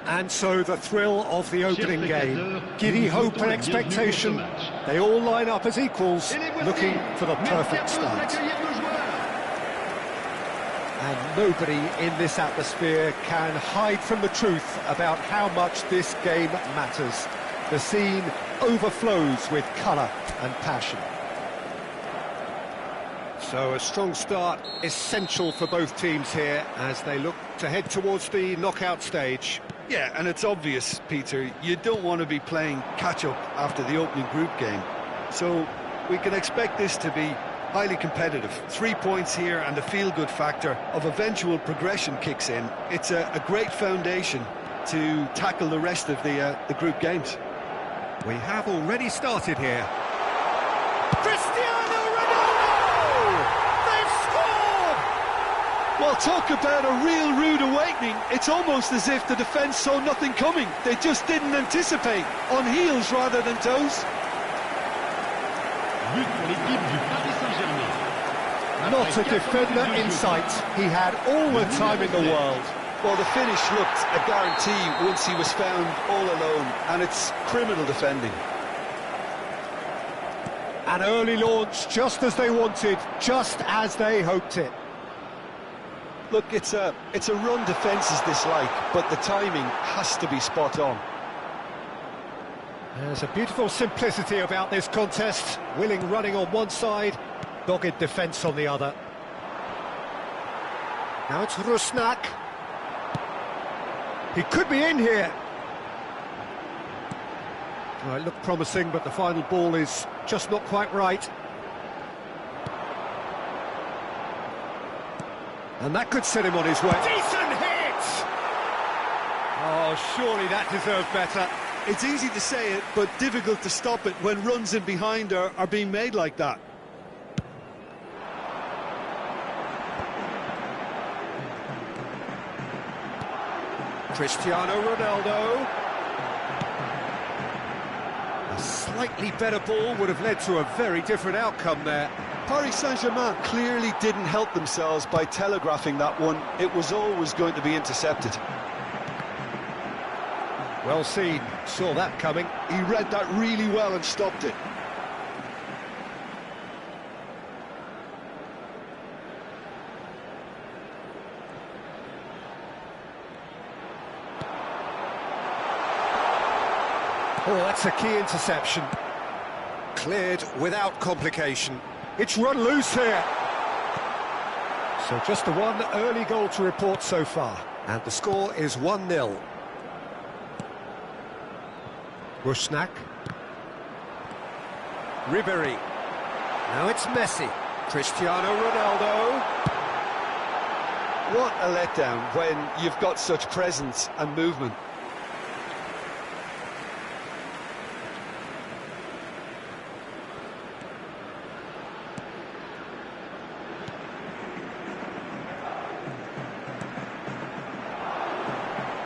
And so the thrill of the opening game. Giddy hope and expectation. They all line up as equals, looking for the perfect start. And nobody in this atmosphere can hide from the truth about how much this game matters. The scene overflows with colour and passion. So a strong start essential for both teams here as they look to head towards the knockout stage. Yeah, and it's obvious, Peter, you don't want to be playing catch-up after the opening group game. So we can expect this to be highly competitive. 3 points here and the feel-good factor of eventual progression kicks in. It's a great foundation to tackle the rest of the group games. We have already started here. Well, talk about a real rude awakening. It's almost as if the defence saw nothing coming. They just didn't anticipate, on heels rather than toes. Not a defender in sight. He had all the time in the world. Well, the finish looked a guarantee once he was found all alone, and it's criminal defending. An early launch, just as they wanted, just as they hoped it. Look, it's a run defences dislike, but the timing has to be spot on. There's a beautiful simplicity about this contest. Willing running on one side, dogged defence on the other. Now it's Rusnak. He could be in here. Well, it looked promising, but the final ball is just not quite right. And that could set him on his way. Decent hit! Oh, surely that deserved better. It's easy to say it, but difficult to stop it when runs in behind are being made like that. Cristiano Ronaldo. A slightly better ball would have led to a very different outcome there. Paris Saint-Germain clearly didn't help themselves by telegraphing that one. It was always going to be intercepted. Well seen, saw that coming. He read that really well and stopped it. Oh, that's a key interception. Cleared without complication. It's run loose here. So just the one early goal to report so far. And the score is 1-0. Rusnak. Ribéry. Now it's Messi. Cristiano Ronaldo. What a letdown when you've got such presence and movement.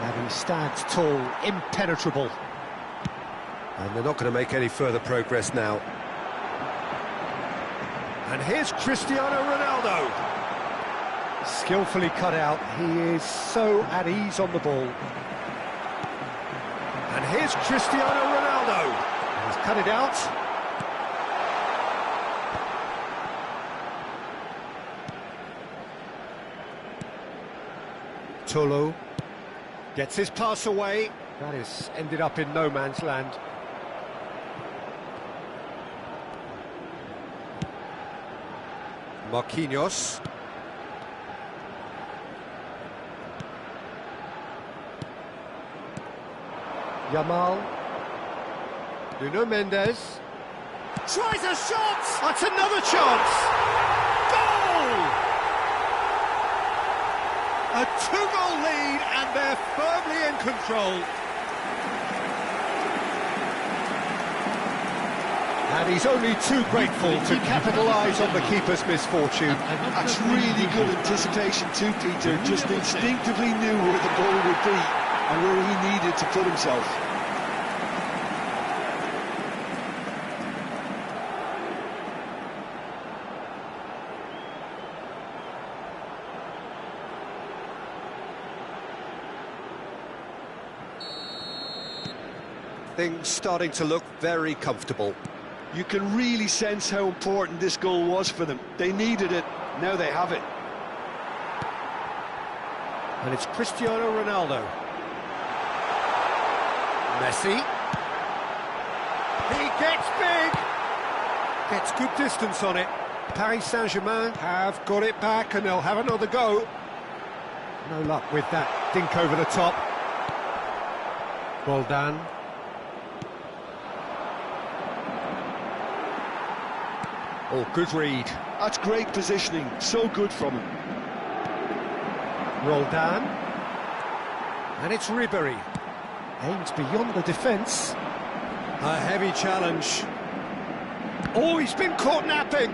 And he stands tall, impenetrable. And they're not going to make any further progress now. And here's Cristiano Ronaldo. Skillfully cut out. He is so at ease on the ball. And here's Cristiano Ronaldo. He's cut it out. Tolo gets his pass away. That is ended up in no man's land. Marquinhos. Yamal. Nuno Mendes. Tries a shot! That's another chance! Goal! A two-goal lead and they're firmly in control. And he's only too grateful to capitalise on the keeper's misfortune. That's really good anticipation too, Peter. Just instinctively knew where the ball would be and where he needed to put himself. Things starting to look very comfortable. You can really sense how important this goal was for them. They needed it, now they have it. And it's Cristiano Ronaldo. Messi. He gets big! Gets good distance on it. Paris Saint-Germain have got it back and they'll have another go. No luck with that dink over the top. Roldan. Oh, good read. That's great positioning, so good from him. Roldan. And it's Ribéry. Aims beyond the defence. A heavy challenge. Oh, he's been caught napping.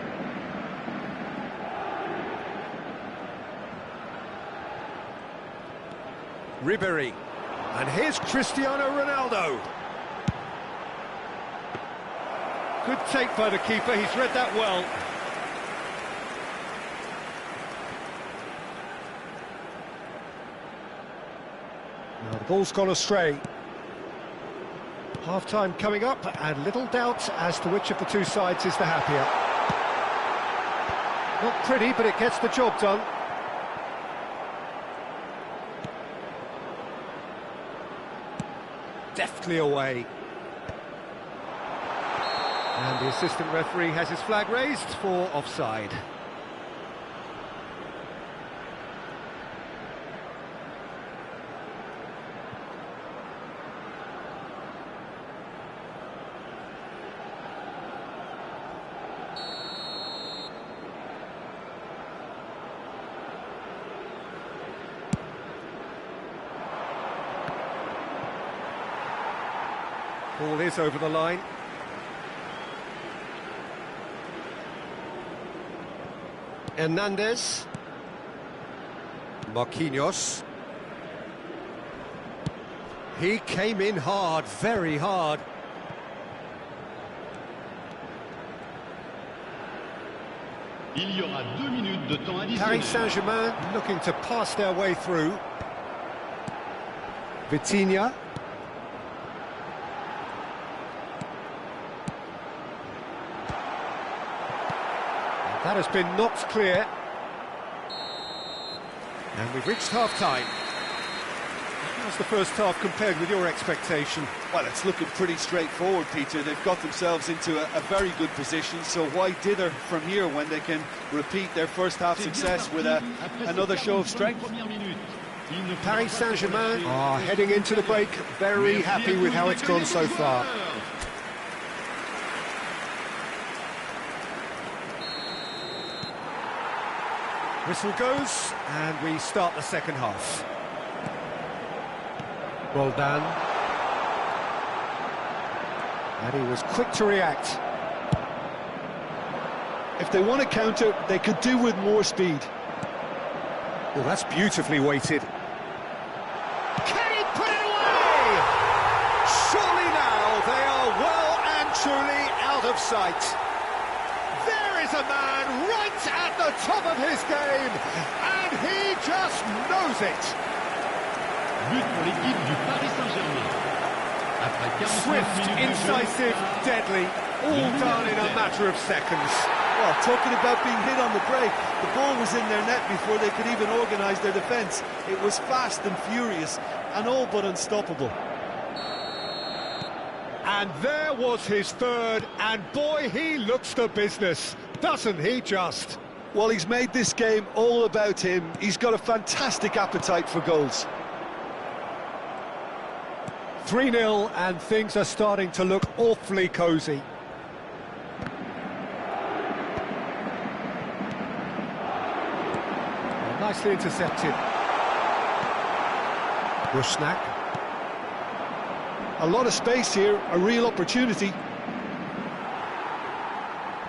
Ribéry. And here's Cristiano Ronaldo. Good take by the keeper, he's read that well. Now the ball's gone astray. Half-time coming up, and little doubt as to which of the two sides is the happier. Not pretty, but it gets the job done. Deftly away. And the assistant referee has his flag raised for offside. Ball is over the line. Hernandez. Marquinhos. He came in hard, very hard. Il y aura 2 minutes de temps additionnel. Paris Saint-Germain looking to pass their way through. Vitinha. That has been knocked clear. And we've reached half-time. How's the first half compared with your expectation? Well, it's looking pretty straightforward, Peter. They've got themselves into a very good position, so why dither from here when they can repeat their first half success with another show of strength? Paris Saint-Germain are heading into the break very happy with how it's gone so far. Whistle goes, and we start the second half. Roldan. And he was quick to react. If they want to counter, they could do with more speed. Well, that's beautifully weighted. Can he put it away? Surely now they are well and truly out of sight. There is a man right at the top of his game, and he just knows it. But pour l'équipe du Paris Saint-Germain. Swift, incisive, deadly, all done in a matter of seconds. Well, talking about being hit on the break, the ball was in their net before they could even organise their defence. It was fast and furious, and all but unstoppable. And there was his third, and boy, he looks the business, doesn't he just? Well, he's made this game all about him. He's got a fantastic appetite for goals. 3-0, and things are starting to look awfully cosy. Nicely intercepted. Rusnak. A lot of space here, a real opportunity.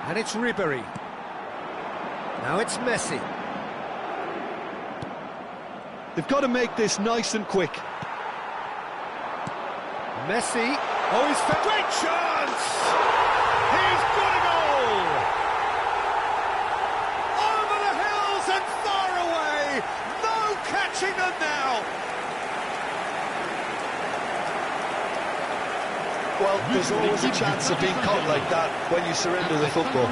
And it's Ribéry. Now it's Messi. They've got to make this nice and quick. Messi. Oh, he's found. Great chance! He's got a goal! Over the hills and far away! No catching them now! Well, there's always a chance of being caught like that when you surrender the football.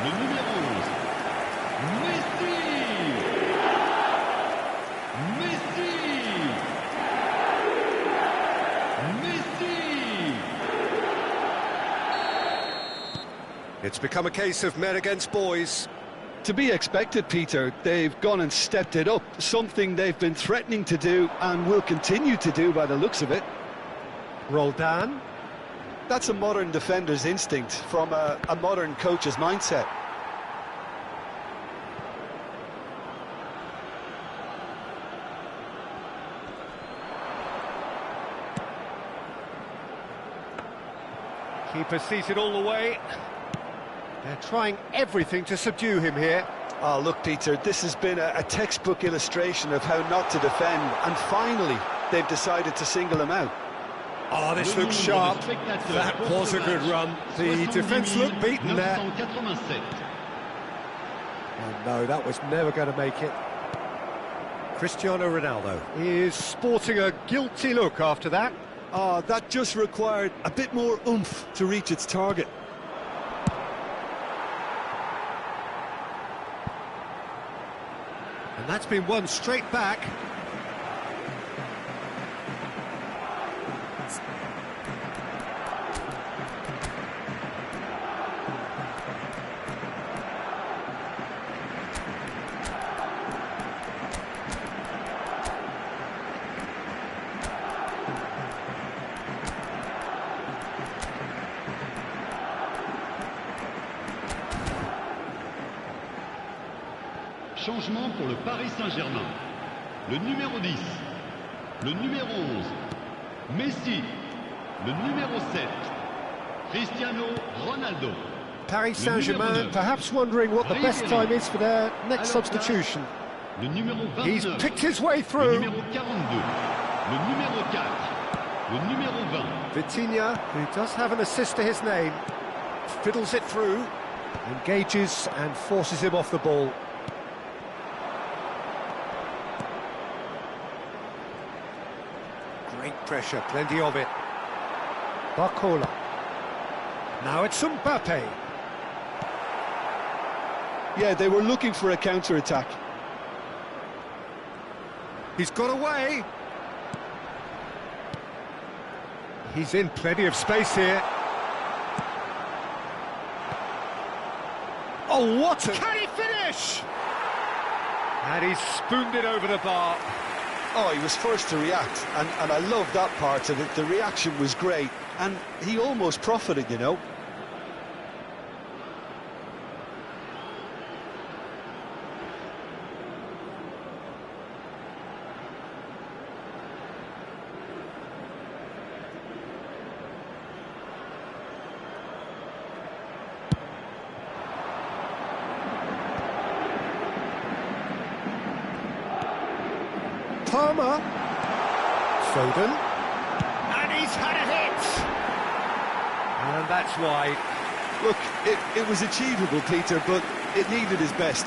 Le numéro 11, Messi! Messi! Messi! It's become a case of men against boys. To be expected, Peter. They've gone and stepped it up, something they've been threatening to do and will continue to do by the looks of it. Roldan. That's a modern defender's instinct from a modern coach's mindset. Keeper seated all the way. They're trying everything to subdue him here. Oh, look, Peter, this has been a textbook illustration of how not to defend, and finally they've decided to single him out. Oh, this looks sharp. That was a good run. The defence looked beaten there. Oh no, that was never going to make it. Cristiano Ronaldo is sporting a guilty look after that. Oh, that just required a bit more oomph to reach its target. And that's been won straight back. Changement pour le Paris Saint-Germain. Le numéro 10, le numéro 11, Messi, le numéro 7, Cristiano Ronaldo. Paris Saint-Germain perhaps wondering what the best time is for their next substitution. Le numéro 29, He's picked his way le through. numéro 42, le numéro 4, le numéro 20. Vitinha, who does have an assist to his name, fiddles it through, engages and forces him off the ball. Great pressure, plenty of it. Barcola. Now it's Mbappe. Yeah, they were looking for a counter-attack. He's got away. He's in plenty of space here. Oh, what a... Can he finish? And he's spooned it over the bar. Oh, he was first to react, and I love that part of it. The reaction was great, and he almost profited, you know. Palmer. Foden. And he's had a hit. And that's wide. Look, it was achievable, Peter, but it needed his best.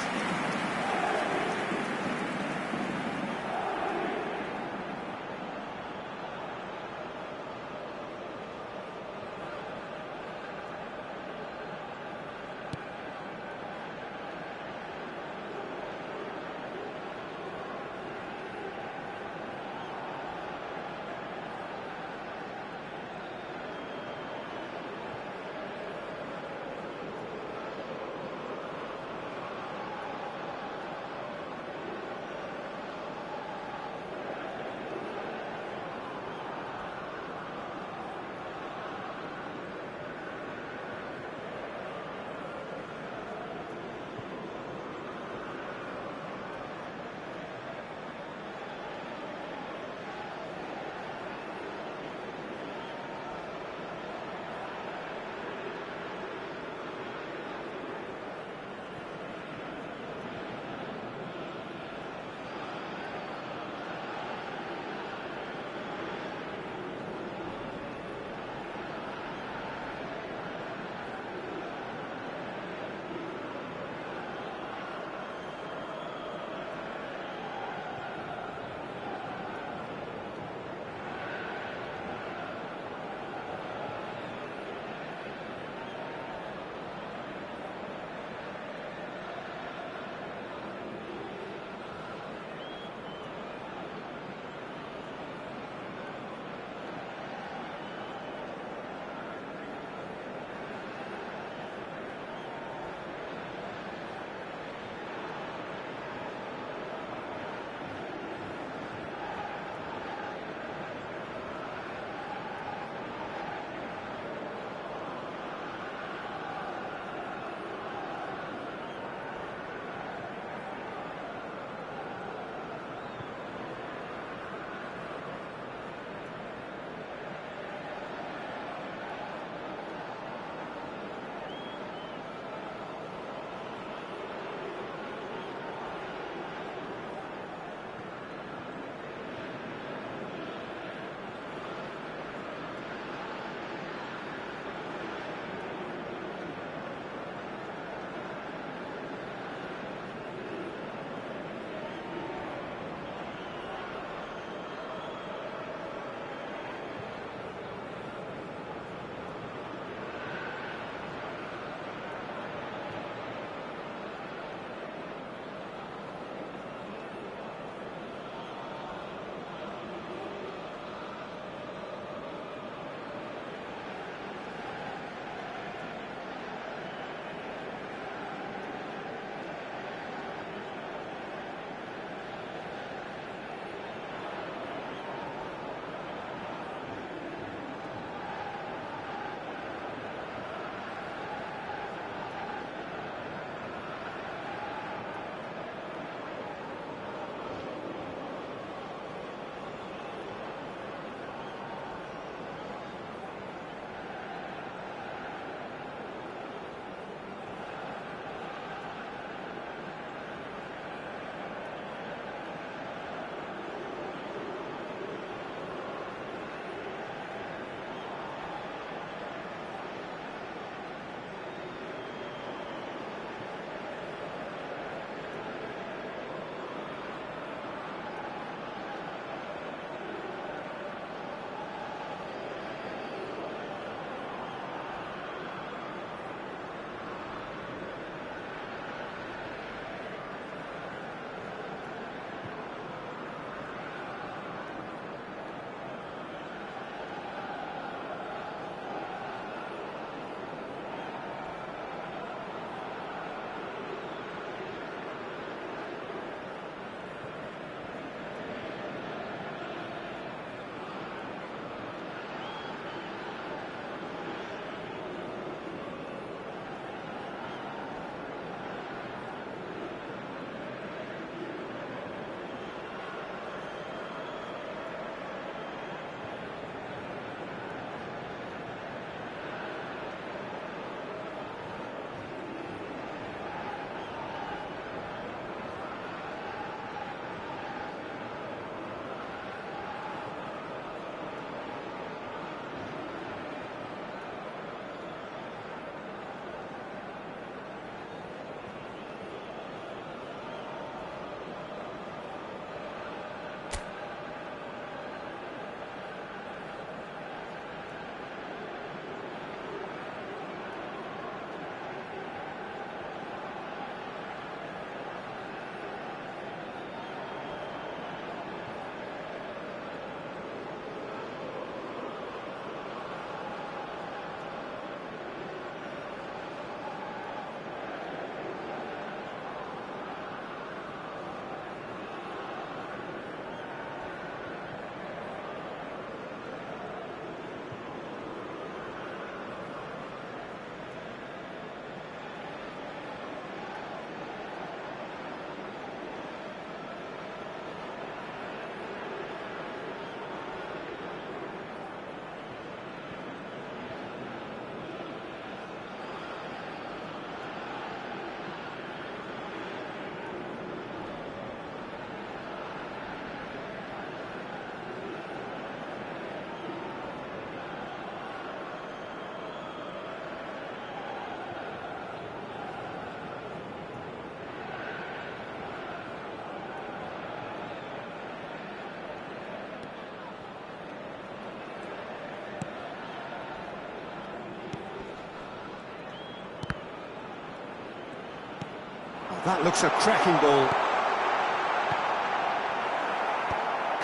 That looks a cracking ball.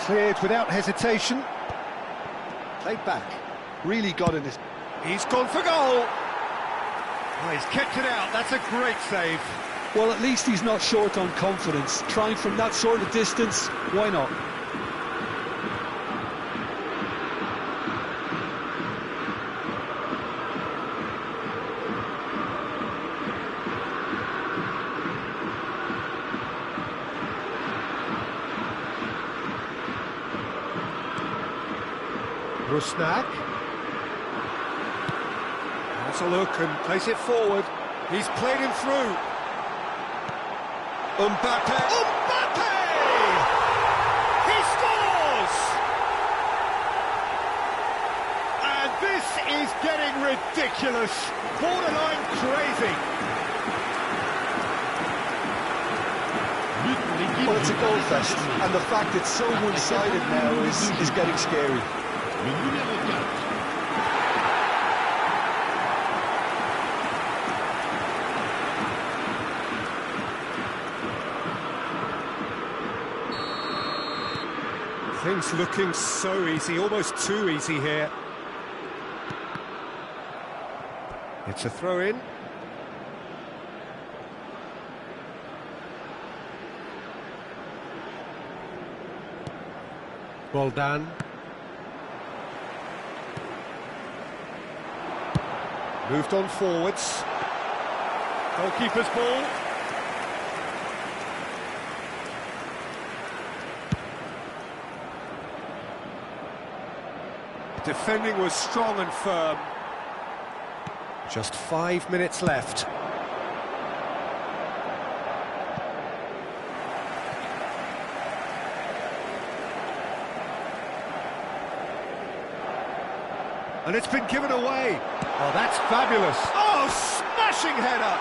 Cleared without hesitation. Played back. Really got in this. He's gone for goal. Oh, he's kept it out. That's a great save. Well, at least he's not short on confidence. Trying from that sort of distance, why not? Rusnak. Has a look and plays it forward. He's played him through. Mbappe! Mbappe! He scores! And this is getting ridiculous. Borderline crazy. Well, it's a goal fest, and the fact it's so one-sided now is getting scary. Le numéro 4. Things looking so easy, almost too easy here. It's a throw-in. Well done. Moved on forwards. Goalkeeper's ball. Defending was strong and firm. Just 5 minutes left. And it's been given away. Oh, that's fabulous. Oh, smashing header.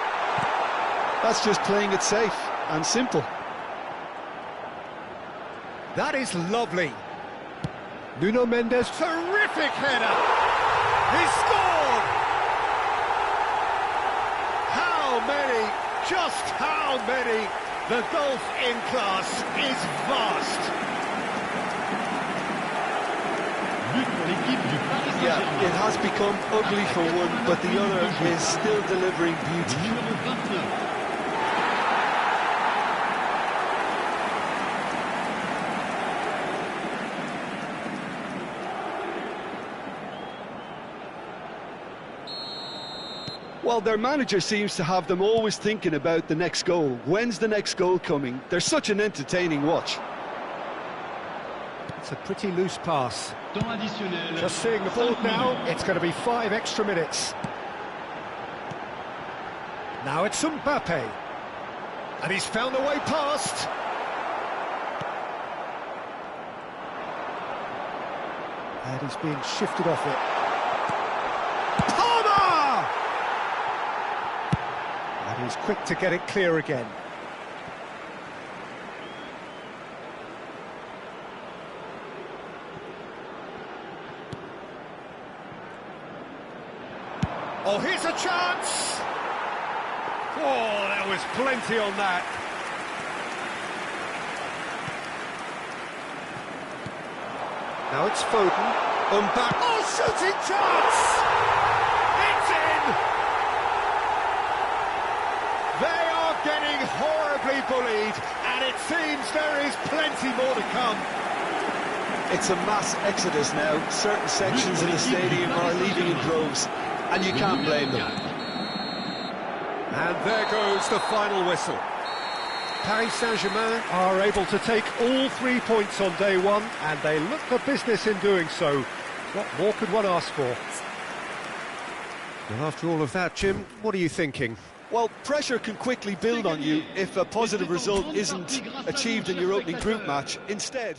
That's just playing it safe and simple. That is lovely. Nuno Mendes, terrific header. He scored. How many, just how many? The gulf in class is vast. Yeah, it has become ugly for one, but the other is still delivering beauty. Well, their manager seems to have them always thinking about the next goal. When's the next goal coming? They're such an entertaining watch. It's a pretty loose pass. Temps additionnel. Just seeing the board now, it's going to be 5 extra minutes. Now it's Mbappe. And he's found a way past. And he's being shifted off it. Palmer! And he's quick to get it clear again. Oh, here's a chance! Oh, there was plenty on that. Now it's Foden. Mbappe. Oh, shooting chance! It's in! They are getting horribly bullied, and it seems there is plenty more to come. It's a mass exodus now. Certain sections of the stadium are leaving in droves. And you can't blame them. And there goes the final whistle. Paris Saint-Germain are able to take all 3 points on day one, and they look the business in doing so. What more could one ask for? Well, after all of that, Jim, what are you thinking? Well, pressure can quickly build on you if a positive result isn't achieved in your opening group match. Instead,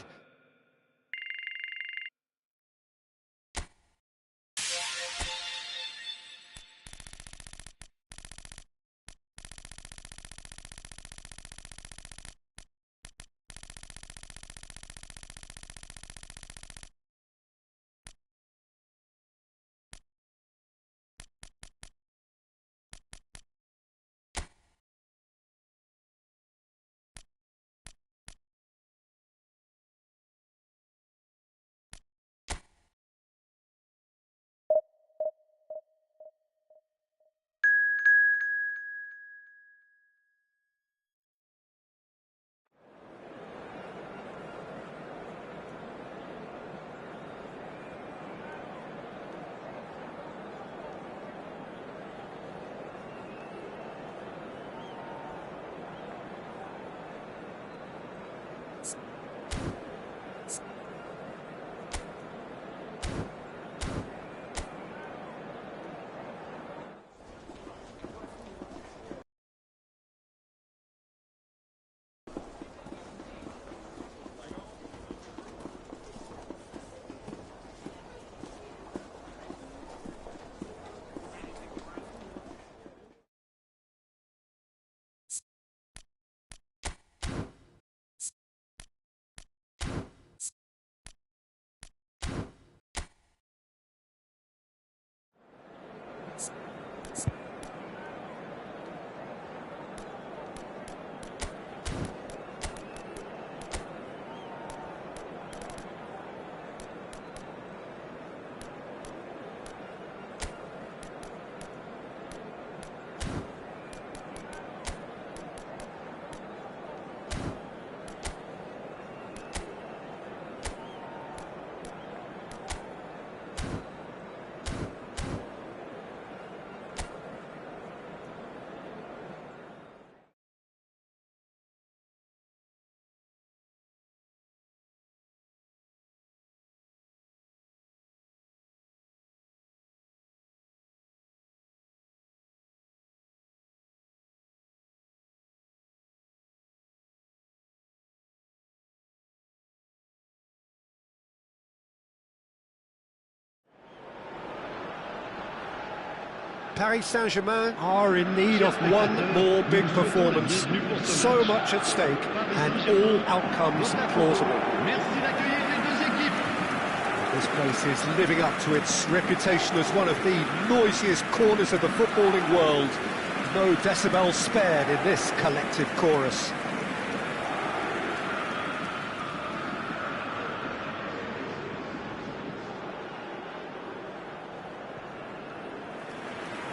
Paris Saint-Germain are in need of one more big performance. So much at stake, and all outcomes plausible. This place is living up to its reputation as one of the noisiest corners of the footballing world. No decibel spared in this collective chorus.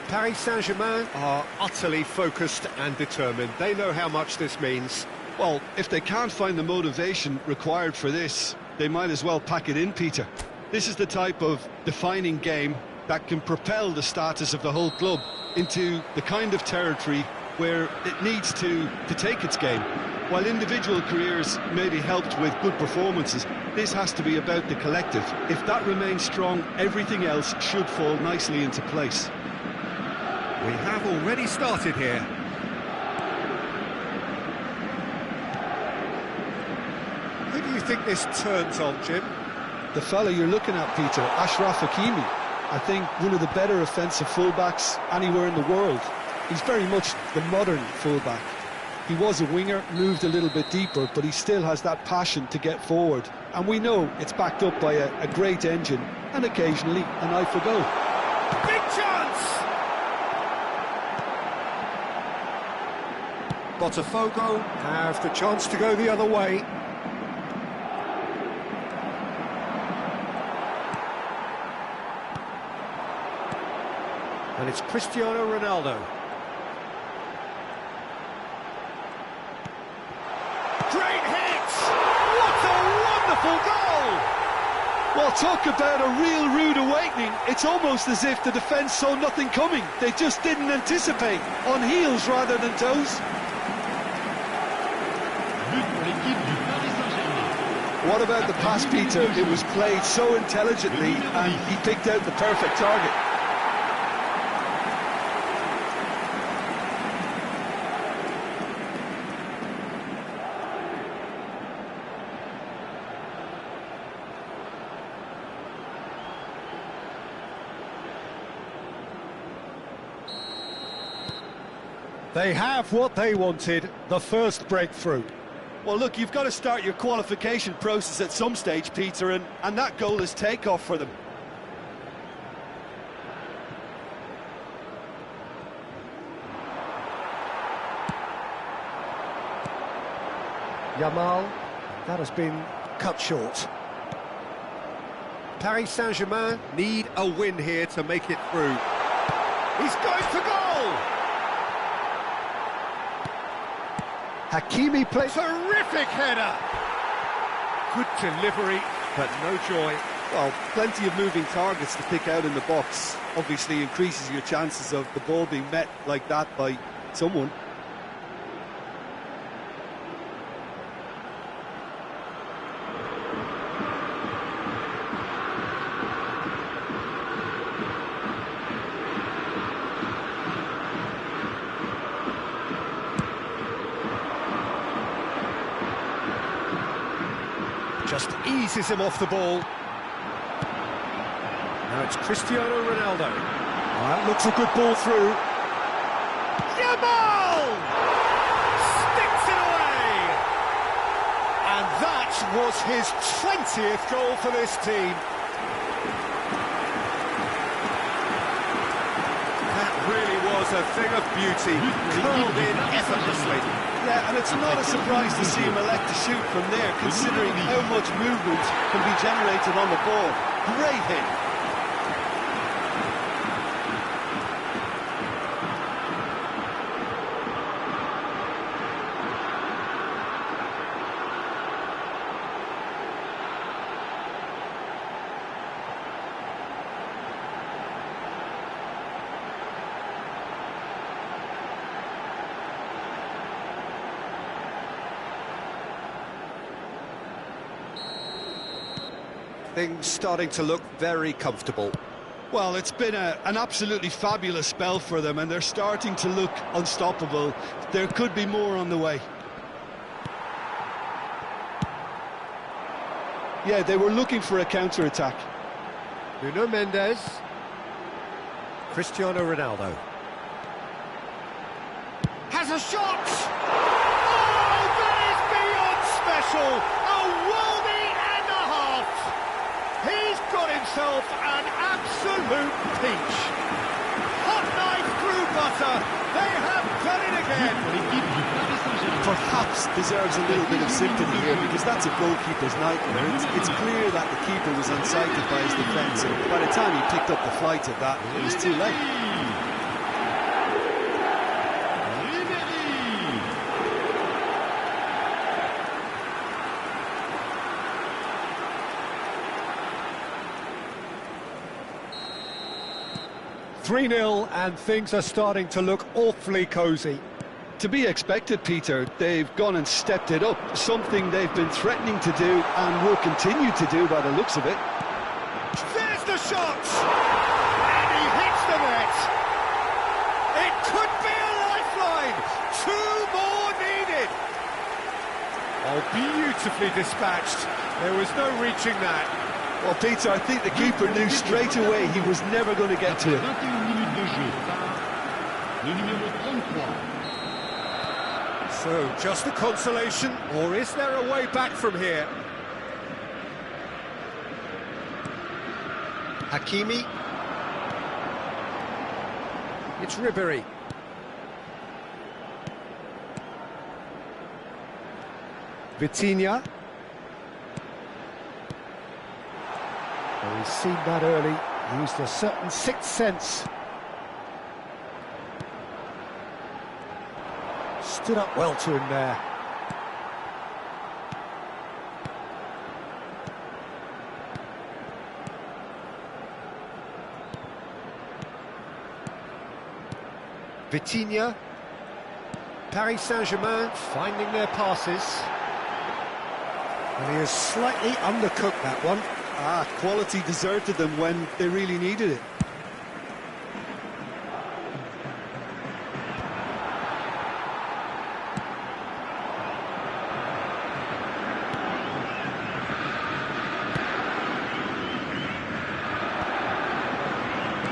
Paris Saint-Germain are utterly focused and determined. They know how much this means. Well, if they can't find the motivation required for this, they might as well pack it in, Peter. This is the type of defining game that can propel the status of the whole club into the kind of territory where it needs to take its game. While individual careers may be helped with good performances, this has to be about the collective. If that remains strong, everything else should fall nicely into place. We have already started here. Who do you think this turns on, Jim? The fella you're looking at, Peter, Achraf Hakimi. I think one of the better offensive fullbacks anywhere in the world. He's very much the modern fullback. He was a winger, moved a little bit deeper, but he still has that passion to get forward. And we know it's backed up by a great engine and occasionally an eye for goal. Big chance! Botafogo have the chance to go the other way. And it's Cristiano Ronaldo. Great hit! What a wonderful goal! Well, talk about a real rude awakening. It's almost as if the defence saw nothing coming. They just didn't anticipate. On heels rather than toes. What about the pass, Peter? It was played so intelligently and he picked out the perfect target. They have what they wanted, the first breakthrough. Well, look, you've got to start your qualification process at some stage, Peter, and that goal is takeoff for them. Yamal, that has been cut short. Paris Saint-Germain need a win here to make it through. He's going for goal! Hakimi plays terrific header. Good delivery, but no joy. Well, plenty of moving targets to pick out in the box. Obviously increases your chances of the ball being met like that by someone. Just eases him off the ball. Now it's Cristiano Ronaldo. That looks a good ball through. Yamal! Sticks it away! And that was his 20th goal for this team. That really was a thing of beauty, curled in effortlessly. Yeah, and it's not a surprise to see him elect to shoot from there, considering how much movement can be generated on the ball. Great hit. Things starting to look very comfortable. Well, it's been an absolutely fabulous spell for them, and they're starting to look unstoppable. There could be more on the way. Yeah, they were looking for a counter-attack. Nuno Mendes. Cristiano Ronaldo. Has a shot! Oh, that is beyond special! A worldie and a half! He's got himself an absolute peach. Hot knife through butter. They have done it again. Perhaps deserves a little bit of sympathy here, because that's a goalkeeper's nightmare. It's clear that the keeper was unsighted by his defence, and by the time he picked up the flight at that, it was too late. 3-0 and things are starting to look awfully cosy. To be expected, Peter. They've gone and stepped it up, something they've been threatening to do and will continue to do by the looks of it. There's the shot! And he hits the net! It could be a lifeline! 2 more needed! Oh, beautifully dispatched. There was no reaching that. Well, Peter, I think the keeper knew straight away he was never going to get to it. 21 minutes de jeu par le numéro 33. So, just a consolation, or is there a way back from here? Hakimi. It's Ribéry. Vitinha. Well, he's seen that early, used a certain sixth sense. Stood up well to him there. Vitinha. Paris Saint-Germain finding their passes. And he has slightly undercooked that one. Quality deserted them when they really needed it.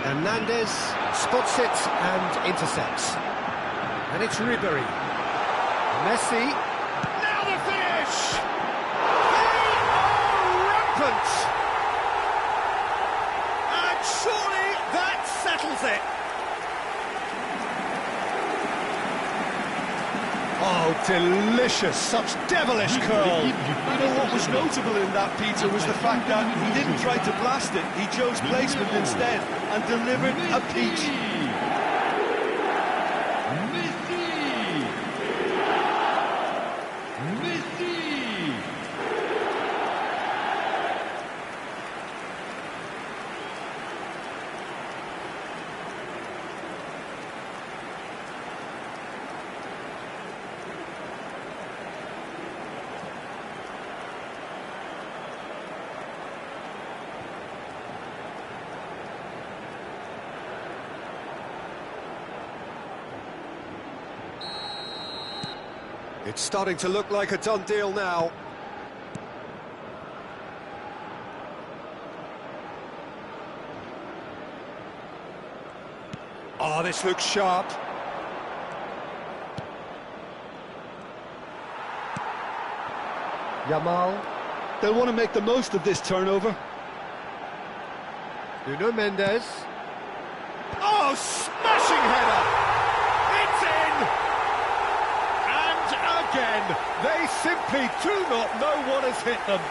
Hernandez spots it and intercepts. And it's Ribéry. Messi. Now the finish! They are rampant! And surely that settles it. Oh, delicious, such devilish curl. You know what was notable in that, Peter, was the fact that he didn't try to blast it. He chose placement instead and delivered a peach. It's starting to look like a done deal now. Oh, this looks sharp. Yamal. They'll want to make the most of this turnover. Nuno Mendes. Oh, smashing header! again. They simply do not know what has hit them.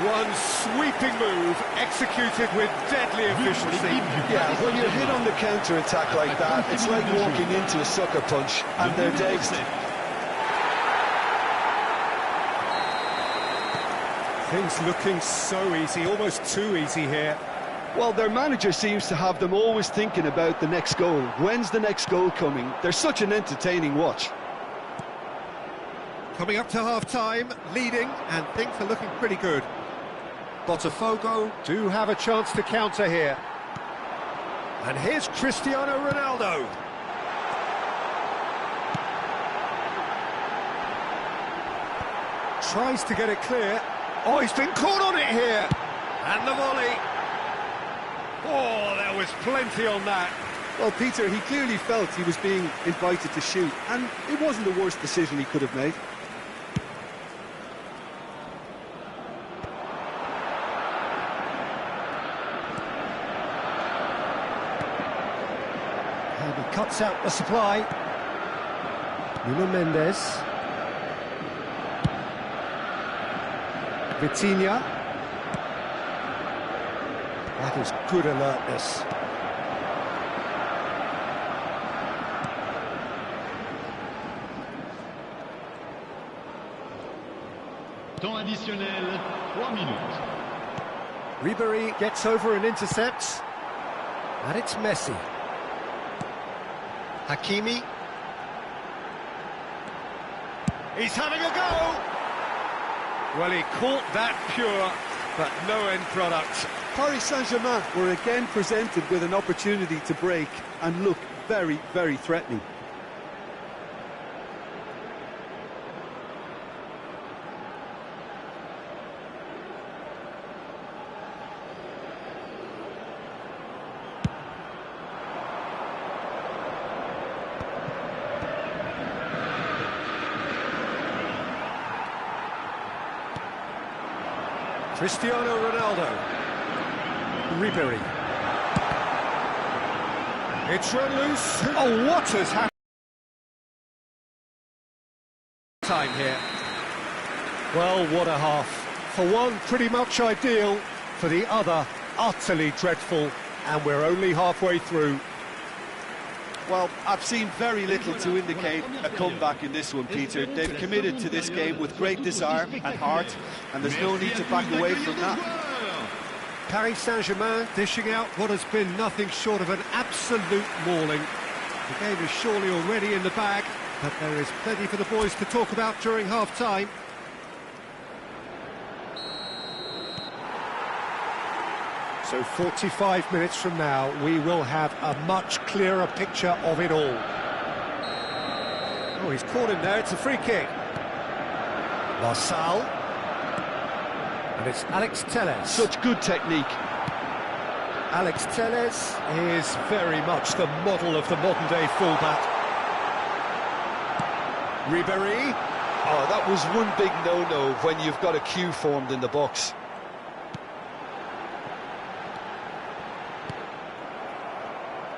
One sweeping move, executed with deadly efficiency. Yeah, when you're hit on the counter-attack like that, it's like walking into a sucker punch, and they're dazed. Things looking so easy, almost too easy here. Well, their manager seems to have them always thinking about the next goal. When's the next goal coming? They're such an entertaining watch. Coming up to half-time, leading, and things are looking pretty good. Botafogo do have a chance to counter here. And here's Cristiano Ronaldo. Tries to get it clear. Oh, he's been caught on it here. And the volley. Oh, there was plenty on that. Well, Peter, he clearly felt he was being invited to shoot, and it wasn't the worst decision he could have made. And he cuts out the supply. Nuno Mendes. Vitinha. That is good alertness. Temps additionnel, 3 minutes. Ribéry gets over and intercepts. And it's Messi. Hakimi. He's having a go! Well, he caught that pure, but no end product. Paris Saint-Germain were again presented with an opportunity to break and look very, very threatening. Cristiano Ronaldo. Ribéry. It's run loose. Oh, what has happened? Time here. Well, what a half. For one, pretty much ideal. For the other, utterly dreadful. And we're only halfway through. Well, I've seen very little to indicate a comeback in this one, Peter. They've committed to this game with great desire and heart, and there's no need to back away from that. Paris Saint-Germain dishing out what has been nothing short of an absolute mauling. The game is surely already in the bag, but there is plenty for the boys to talk about during half-time. So 45 minutes from now, we will have a much clearer picture of it all. Oh, he's caught him there, it's a free kick. Marçal. And it's Alex Telles. Such good technique. Alex Telles is very much the model of the modern-day fullback. Ribéry. Oh, that was one big no-no when you've got a queue formed in the box.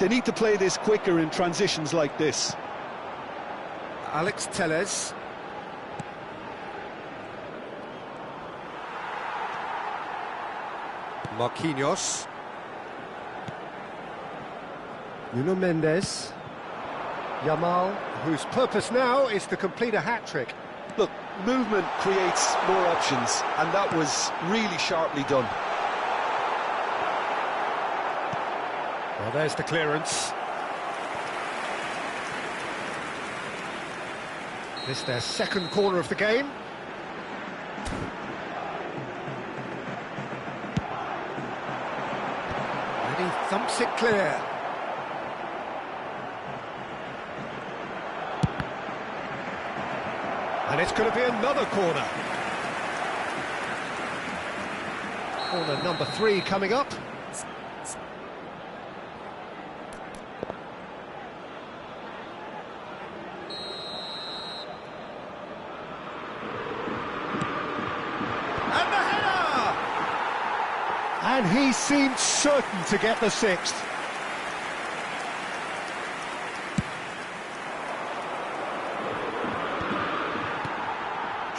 They need to play this quicker in transitions like this. Alex Telles. Marquinhos. Nuno Mendes. Yamal, whose purpose now is to complete a hat-trick. Look, movement creates more options, and that was really sharply done. Well, there's the clearance. This their second corner of the game. And he thumps it clear. And it's going to be another corner. Corner number 3 coming up. And he seemed certain to get the 6th.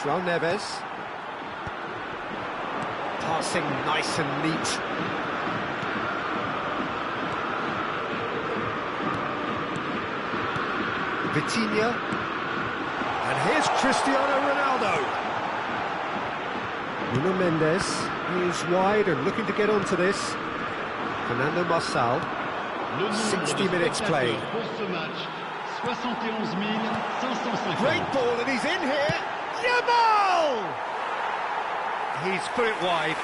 João Neves. Passing nice and neat. Vitinha. And here's Cristiano Ronaldo. Nuno Mendes is wide and looking to get onto this. Fernando Marçal. 60 minutes played. Great ball, and he's in here. Yamal! He's put it wide.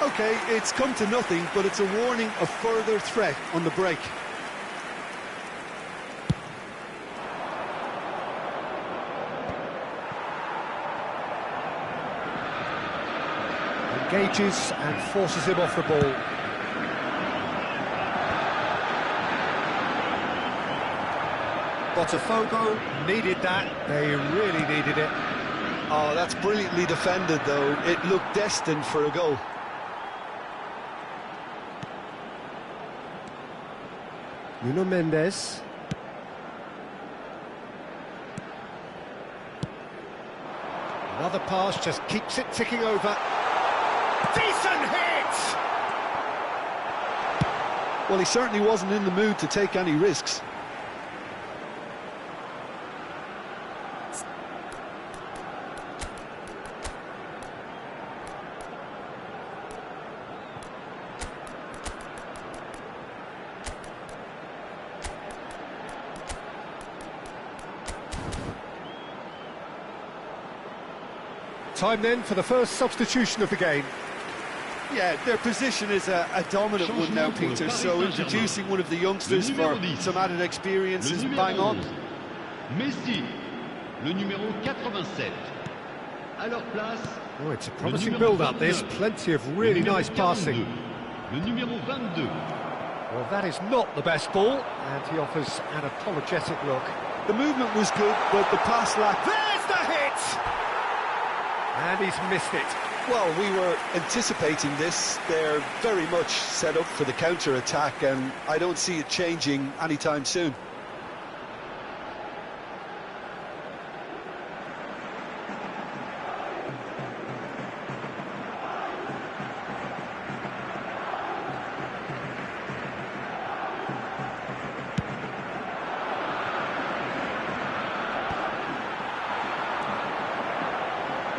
OK, it's come to nothing, but it's a warning of further threat on the break. Engages and forces him off the ball. Botafogo needed that. They really needed it. Oh, that's brilliantly defended, though. It looked destined for a goal. Nuno Mendes. Another pass just keeps it ticking over. Decent hit! Well, he certainly wasn't in the mood to take any risks. Time then for the first substitution of the game. Yeah, their position is a dominant one now, Peter, so introducing one of the youngsters for some added experience is bang on. Messi, le numéro 87. À leur place. Oh, it's a promising build-up, this. Plenty of really nice passing. Le numéro 22. Well, that is not the best ball, and he offers an apologetic look. The movement was good, but the pass lacked... There's the hit! And he's missed it. Well, we were anticipating this. They're very much set up for the counter-attack, and I don't see it changing anytime soon.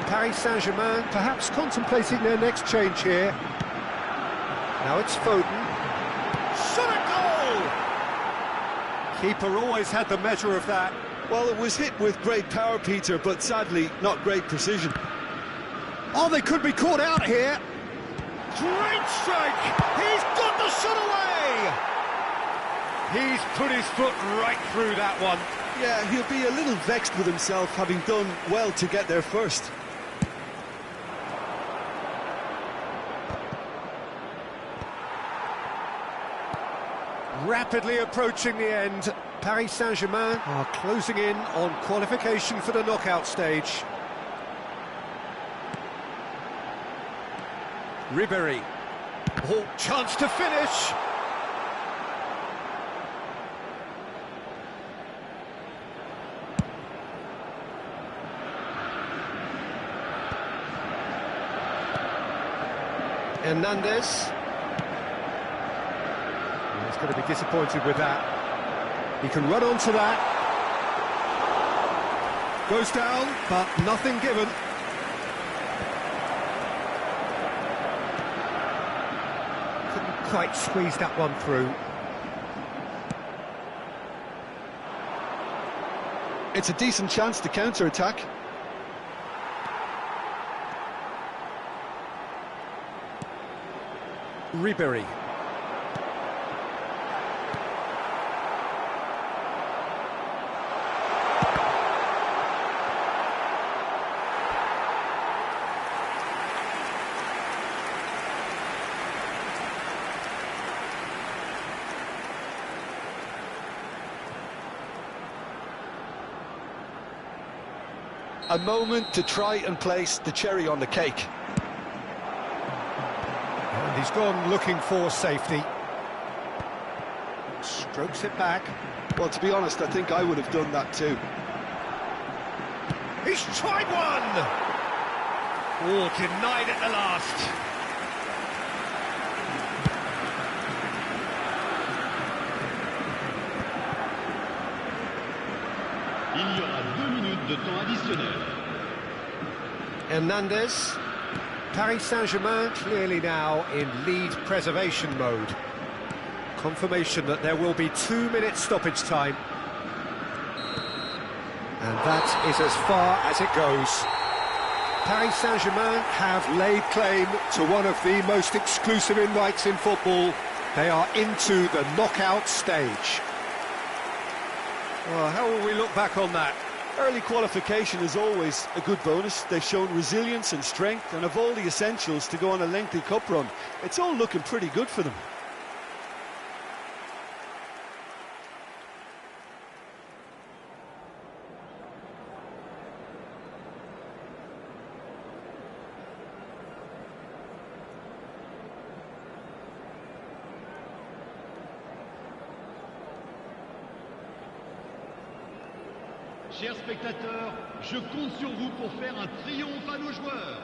Paris Saint-Germain perhaps contemplating their next change here. Now it's Foden. Shot a goal! Keeper always had the measure of that. Well, it was hit with great power, Peter, but sadly not great precision. Oh, they could be caught out here. Great strike! He's got the shot away! He's put his foot right through that one. Yeah, he'll be a little vexed with himself, having done well to get there first. Rapidly approaching the end. Paris Saint-Germain are closing in on qualification for the knockout stage. Ribéry. Oh, chance to finish. Hernandez. He's going to be disappointed with that. He can run onto that. Goes down, but nothing given. Couldn't quite squeeze that one through. It's a decent chance to counter-attack. Ribéry. A moment to try and place the cherry on the cake. And he's gone looking for safety. Strokes it back. Well, to be honest, I think I would have done that too. He's tried one! Oh, denied at the last. Il y aura 2 minutes de temps additionnel. Hernandez. Paris Saint-Germain clearly now in lead preservation mode. Confirmation that there will be 2-minute stoppage time. And that is as far as it goes. Paris Saint-Germain have laid claim to one of the most exclusive invites in football. They are into the knockout stage. Well, how will we look back on that? Early qualification is always a good bonus. They've shown resilience and strength and have all the essentials to go on a lengthy cup run. It's all looking pretty good for them. Chers spectateurs, je compte sur vous pour faire un triomphe à nos joueurs.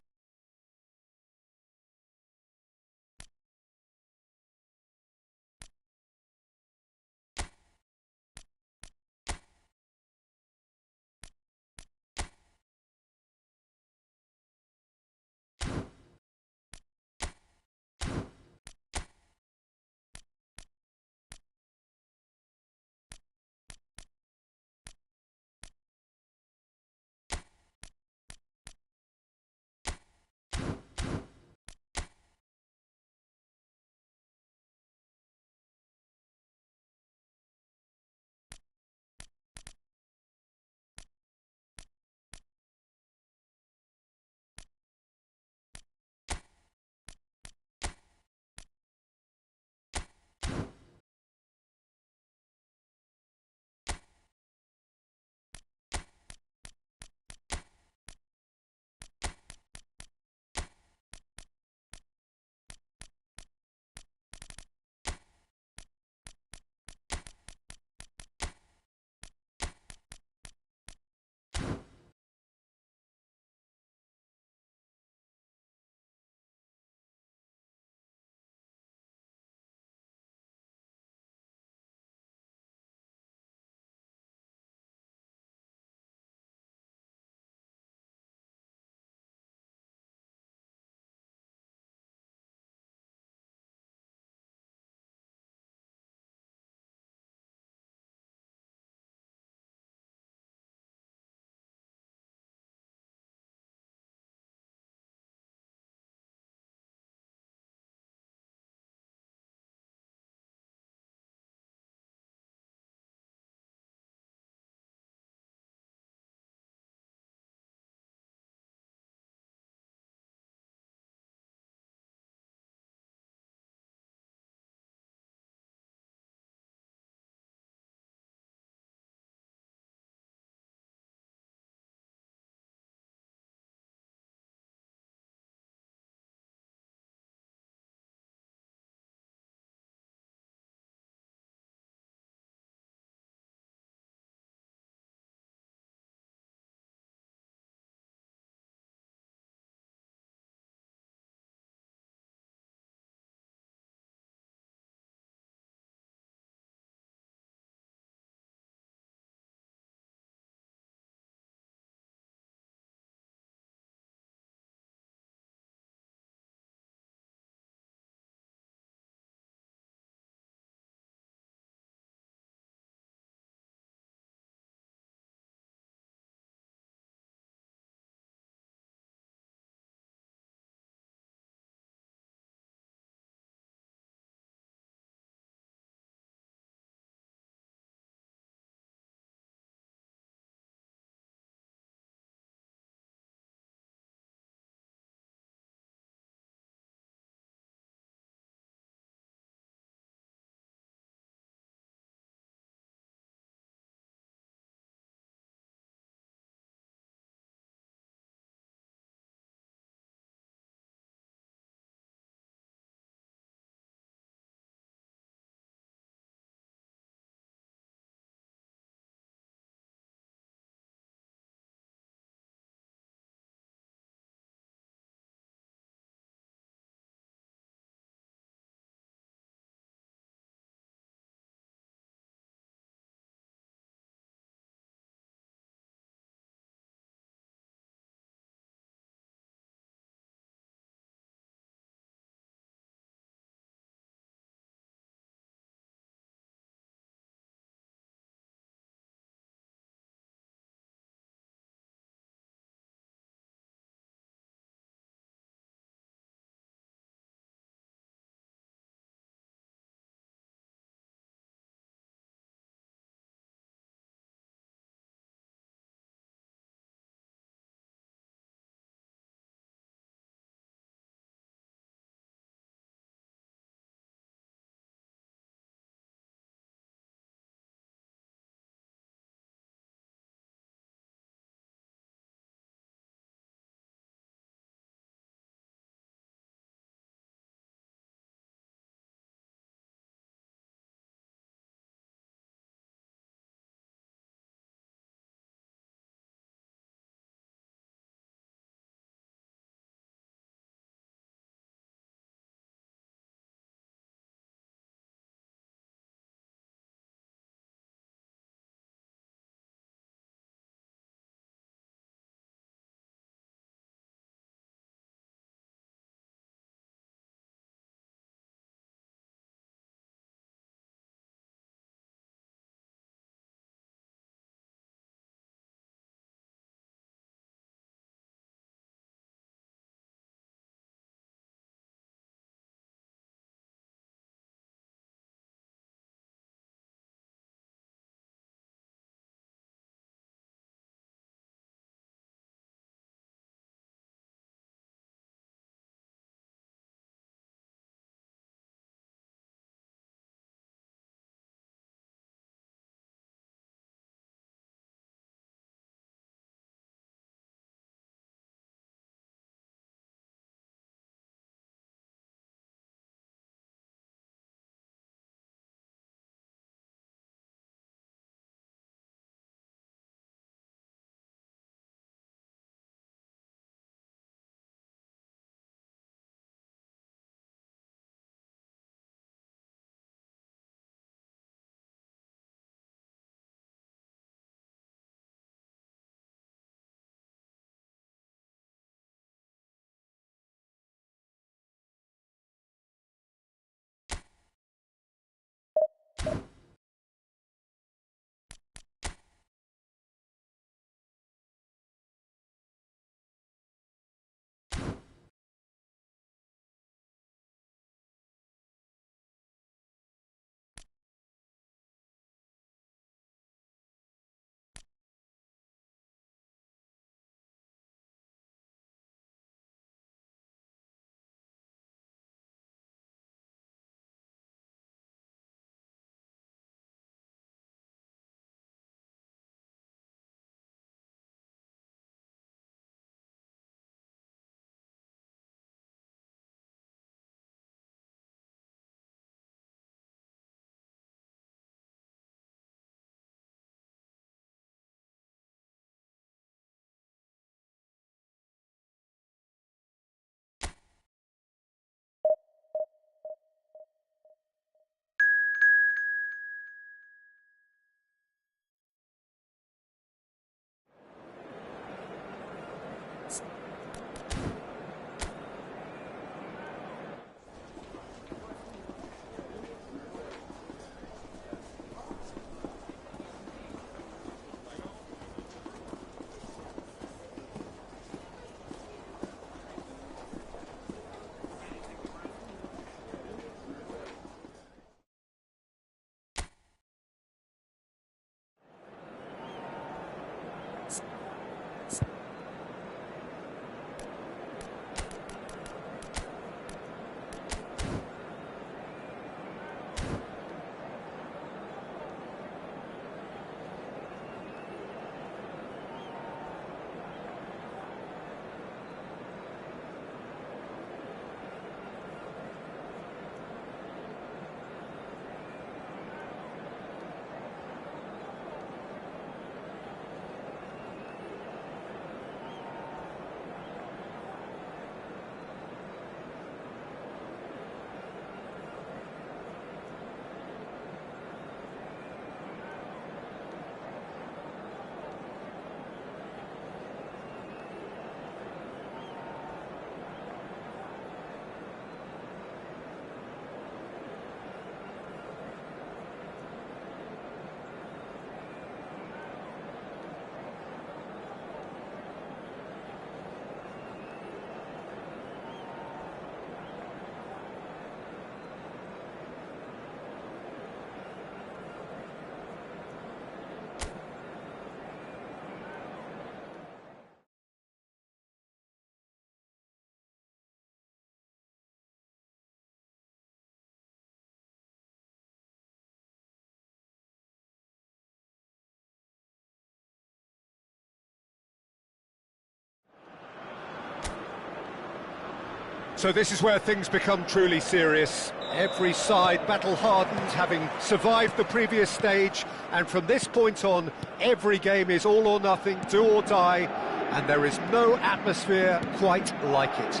So this is where things become truly serious. Every side battle-hardened, having survived the previous stage, and from this point on, every game is all or nothing, do or die, and there is no atmosphere quite like it.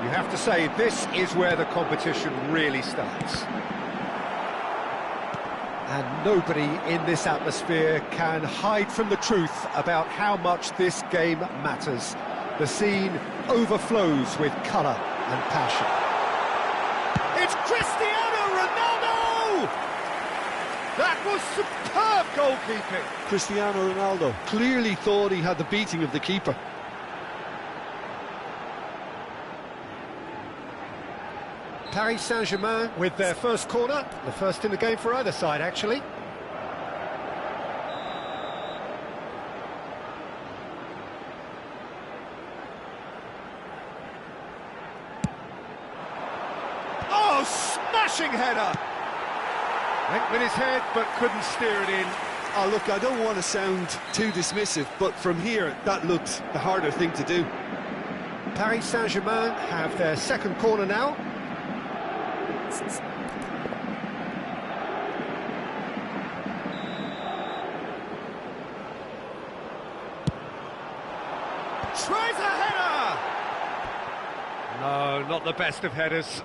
You have to say, this is where the competition really starts. And nobody in this atmosphere can hide from the truth about how much this game matters. The scene overflows with colour and passion. It's Cristiano Ronaldo! That was superb goalkeeping. Cristiano Ronaldo clearly thought he had the beating of the keeper. Paris Saint-Germain with their first corner, the first in the game for either side, actually. Oh, smashing header! Went with his head, but couldn't steer it in. Oh, look, I don't want to sound too dismissive, but from here, that looked the harder thing to do. Paris Saint-Germain have their second corner now. Tries a header! No, not the best of headers.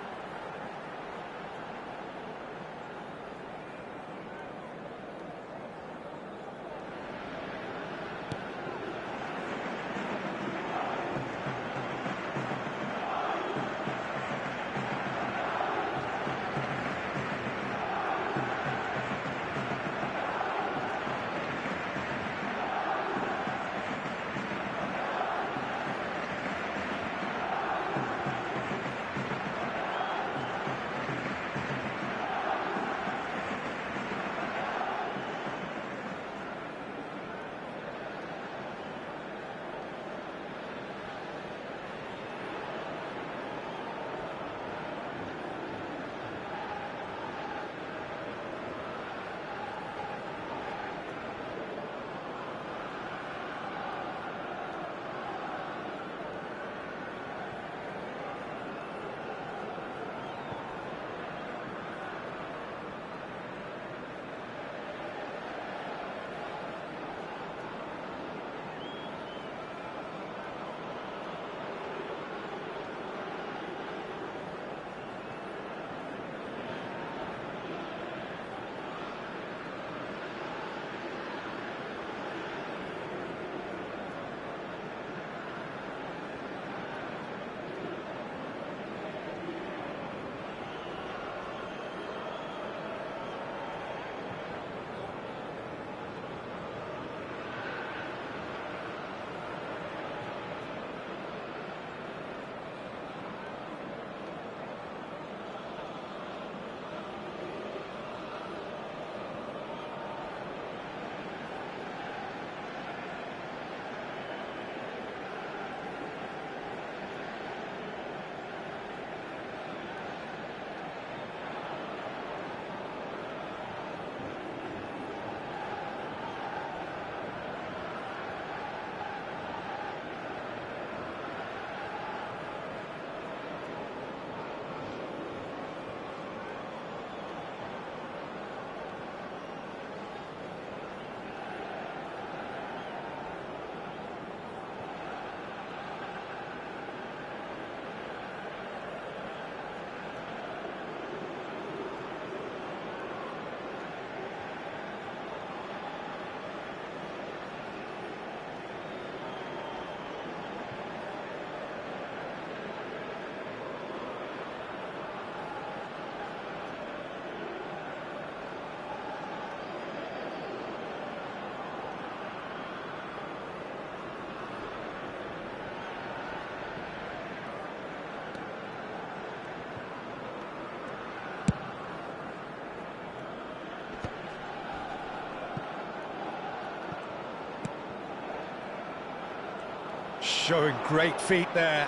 Showing great feet there.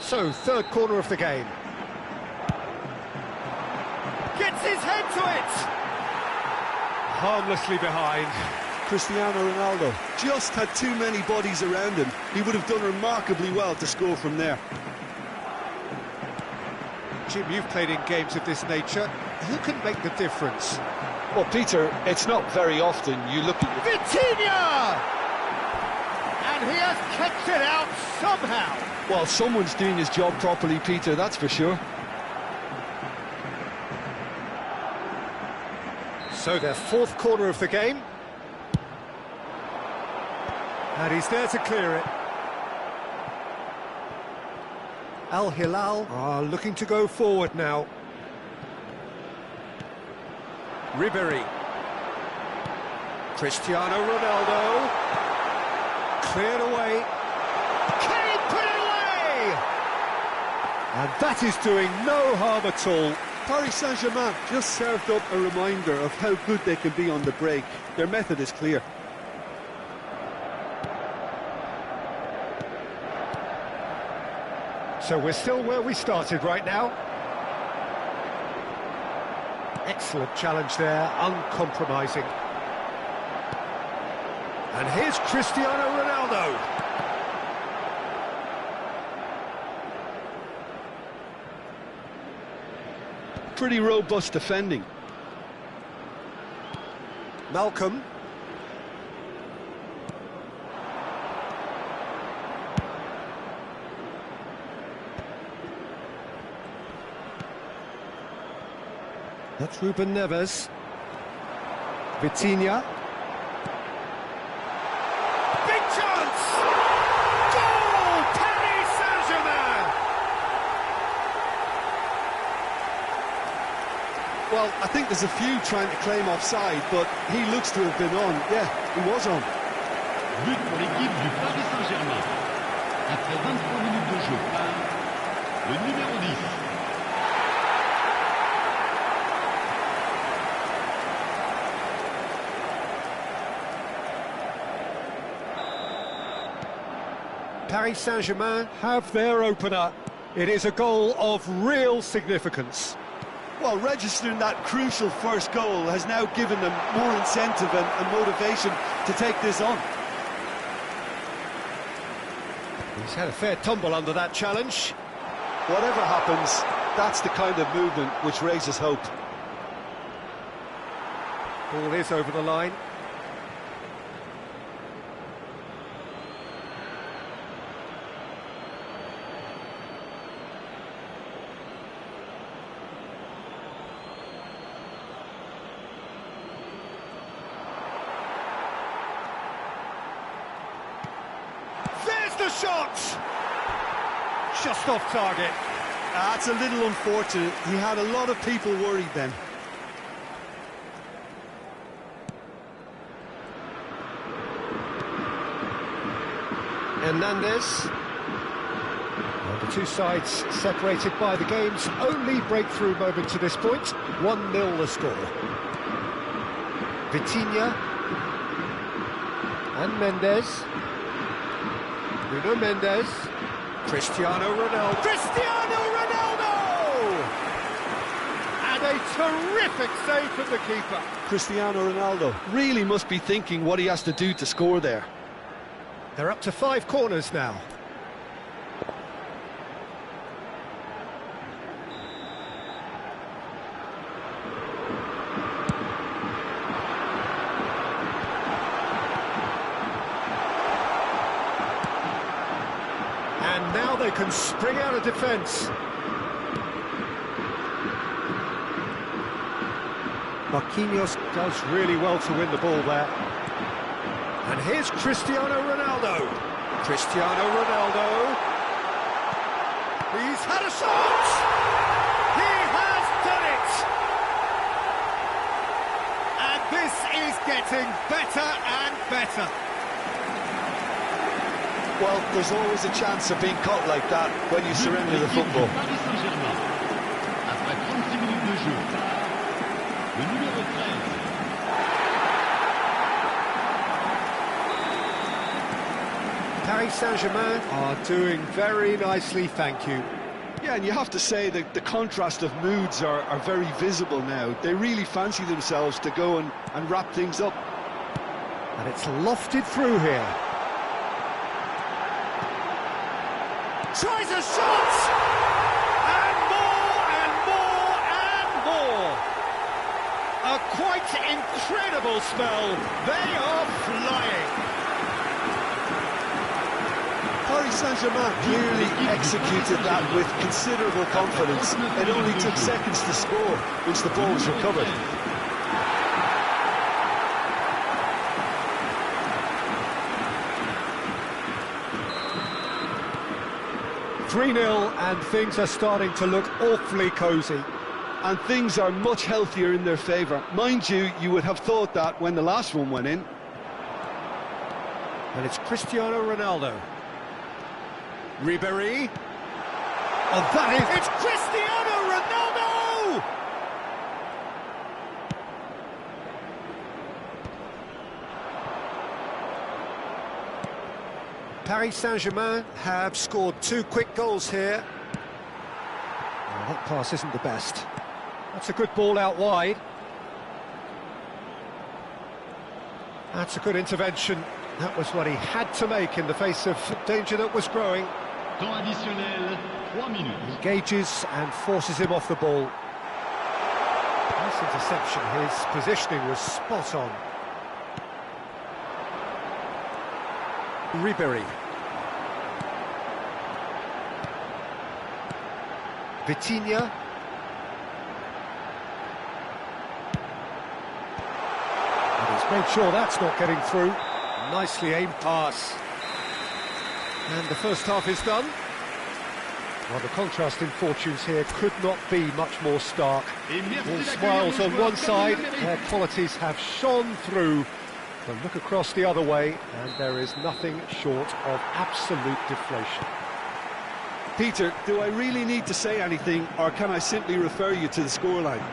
So, third corner of the game. Gets his head to it! Harmlessly behind. Cristiano Ronaldo just had too many bodies around him. He would have done remarkably well to score from there. Jim, you've played in games of this nature. Who can make the difference? Well, Peter, it's not very often you look at... Vitinha! And he has kept it out somehow. Well, someone's doing his job properly, Peter, that's for sure. So their fourth corner of the game. And he's there to clear it. Al Hilal are looking to go forward now. Ribéry. Cristiano Ronaldo. Cleared away. Can he put it away? And that is doing no harm at all. Paris Saint-Germain just served up a reminder of how good they can be on the break. Their method is clear. So we're still where we started right now. Excellent challenge there, uncompromising. And here's Cristiano Ronaldo. Pretty robust defending. Malcolm. That's Ruben Neves. Vitinha. Big chance! Goal! Paris Saint-Germain! Well, I think there's a few trying to claim offside, but he looks to have been on. Yeah, he was on. But pour l'équipe du Paris Saint-Germain. Après 23 minutes de jeu, le numéro 10. Paris Saint-Germain have their opener. It is a goal of real significance. Well, registering that crucial first goal has now given them more incentive and motivation to take this on. He's had a fair tumble under that challenge. Whatever happens, that's the kind of movement which raises hope. Ball is over the line. The shot! Just off target. That's a little unfortunate. He had a lot of people worried then. Hernandez. Well, the two sides separated by the game's only breakthrough moment to this point. 1-0 the score. Vitinha. And Mendes. Bruno Mendes, Cristiano Ronaldo. Cristiano Ronaldo! And a terrific save from the keeper. Cristiano Ronaldo really must be thinking what he has to do to score there. They're up to 5 corners now. And now they can spring out of defence. Marquinhos does really well to win the ball there. And here's Cristiano Ronaldo. Cristiano Ronaldo. He's had a shot! He has done it! And this is getting better and better. Well, there's always a chance of being caught like that when you surrender the football. Paris Saint-Germain. Après 36 minutes de jeu, le numéro 13. Paris Saint-Germain are doing very nicely, thank you. Yeah, and you have to say that the contrast of moods are very visible now. They really fancy themselves to go and wrap things up. And it's lofted through here. Tries a shot! And more, and more, and more! A quite incredible spell. They are flying. Paris Saint-Germain clearly executed that with considerable confidence. It only took seconds to score once the ball was recovered. (3-0) and things are starting to look awfully cosy. And things are much healthier in their favour. Mind you, you would have thought that when the last one went in. And it's Cristiano Ronaldo. Ribéry. Oh, that is... It's Cristiano Ronaldo! Paris Saint-Germain have scored 2 quick goals here. Oh, that pass isn't the best. That's a good ball out wide. That's a good intervention. That was what he had to make in the face of danger that was growing. Temps additionnel, 3 minutes. Engages and forces him off the ball. Nice interception. His positioning was spot on. Ribéry. Vitinha. And he's made sure that's not getting through. Nicely aimed pass. And the first half is done. Well, the contrast in fortunes here could not be much more stark. All smiles on one side, their qualities have shone through. But look across the other way, and there is nothing short of absolute deflation. Peter, do I really need to say anything, or can I simply refer you to the scoreline?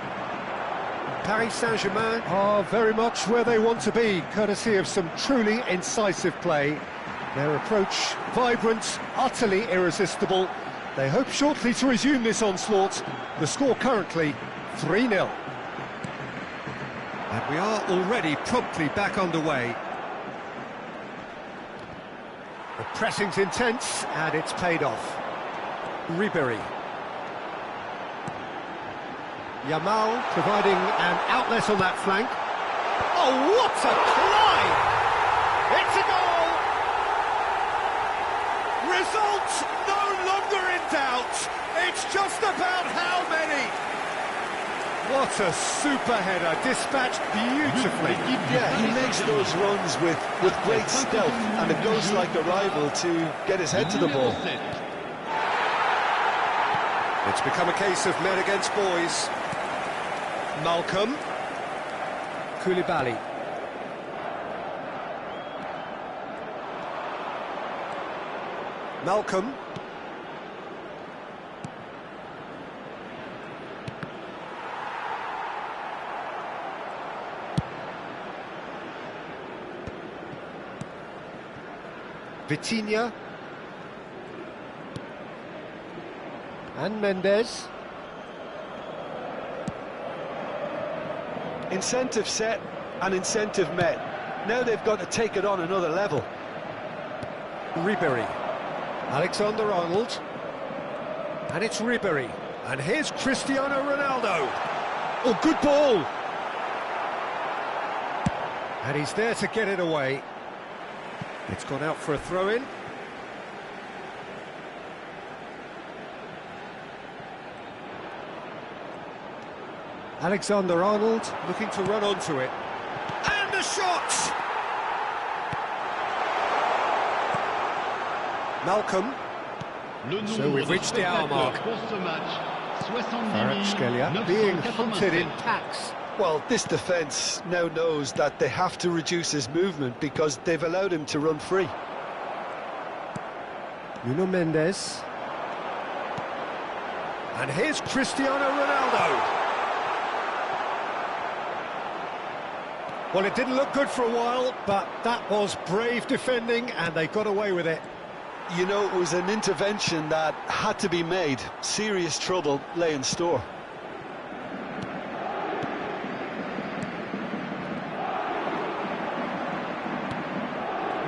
Paris Saint-Germain are very much where they want to be, courtesy of some truly incisive play. Their approach vibrant, utterly irresistible. They hope shortly to resume this onslaught. The score currently 3-0. And we are already promptly back underway. The pressing's intense, and it's paid off. Ribéry. Yamal providing an outlet on that flank. Oh, what a climb! It's a goal! Result no longer in doubt. It's just about how many. What a super header, dispatched beautifully. Yeah, he makes those runs with great stealth, and it goes like a rival to get his head to the ball. It's become a case of men against boys. Malcolm. Koulibaly. Malcolm. Vitinha. And Mendes. Incentive set and incentive met. Now they've got to take it on another level. Ribéry. Alexander-Arnold. And it's Ribéry. And here's Cristiano Ronaldo. Oh, good ball. And he's there to get it away. It's gone out for a throw-in. Alexander-Arnold looking to run onto it. And a shot! Malcolm. So we've reached the hour mark. Kvaratskhelia being hunted in packs. Well, this defence now knows that they have to reduce his movement because they've allowed him to run free. Nuno Mendes. And here's Cristiano Ronaldo. Well, it didn't look good for a while, but that was brave defending, and they got away with it. You know, it was an intervention that had to be made. Serious trouble lay in store.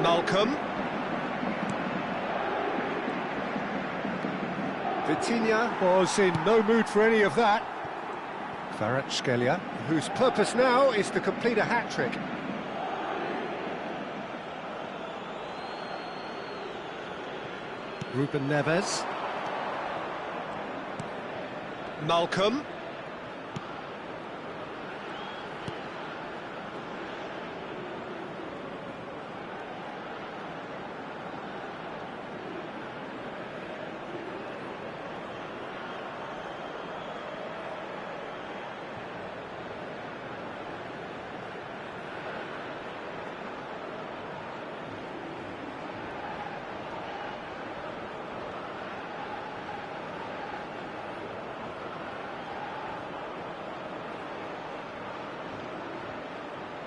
Malcolm. Vitinha was in no mood for any of that. Kvaratskhelia, whose purpose now is to complete a hat-trick. Ruben Neves. Malcolm.